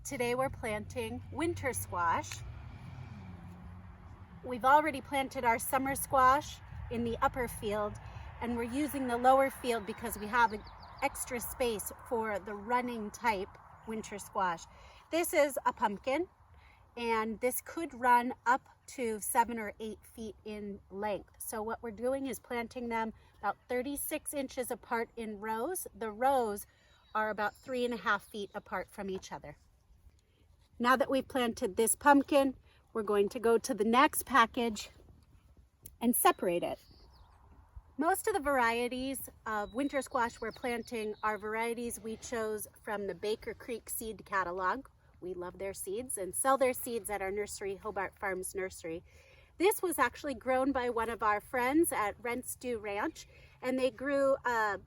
Today we're planting winter squash. We've already planted our summer squash in the upper field, and we're using the lower field because we have extra space for the running type winter squash. This is a pumpkin, and this could run up to 7 or 8 feet in length. So what we're doing is planting them about 36 inches apart in rows. The rows are about 3.5 feet apart from each other. Now that we've planted this pumpkin, we're going to go to the next package and separate it. Most of the varieties of winter squash we're planting are varieties we chose from the Baker Creek seed catalog. We love their seeds and sell their seeds at our nursery, Hobart Farms Nursery. This was actually grown by one of our friends at Rentstew Ranch, and they grew a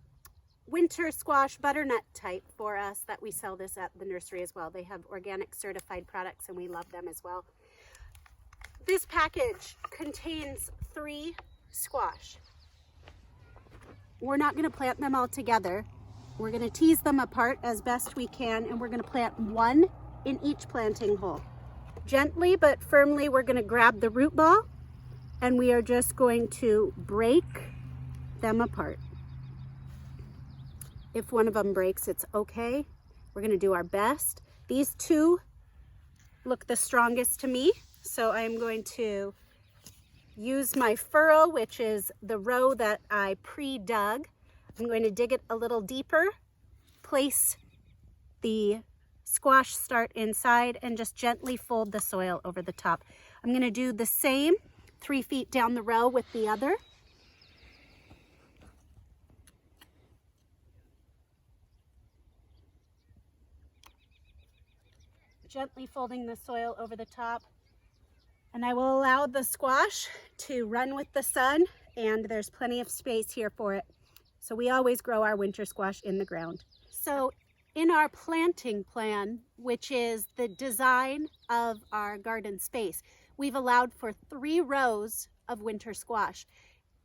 winter squash butternut type for us that we sell this at the nursery as well. They have organic certified products and we love them as well. This package contains 3 squash. We're not going to plant them all together. We're going to tease them apart as best we can, and we're going to plant 1 in each planting hole. Gently but firmly, we're going to grab the root ball and we are just going to break them apart. If one of them breaks, it's okay. We're going to do our best. These 2 look the strongest to me, so I'm going to use my furrow, which is the row that I pre-dug. I'm going to dig it a little deeper, place the squash start inside, and just gently fold the soil over the top. I'm going to do the same 3 feet down the row with the other. Gently folding the soil over the top, and I will allow the squash to run with the sun, and there's plenty of space here for it. So we always grow our winter squash in the ground. So in our planting plan, which is the design of our garden space, we've allowed for 3 rows of winter squash.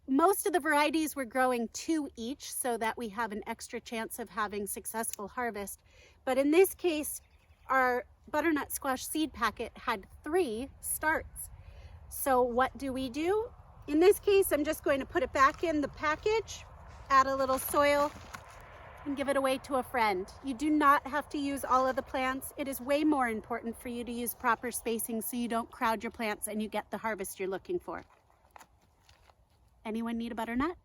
Most of the varieties we're growing 2 each so that we have an extra chance of having successful harvest. But in this case, our butternut squash seed packet had 3 starts. So what do? In this case, I'm just going to put it back in the package, add a little soil, and give it away to a friend. You do not have to use all of the plants. It is way more important for you to use proper spacing so you don't crowd your plants and you get the harvest you're looking for. Anyone need a butternut?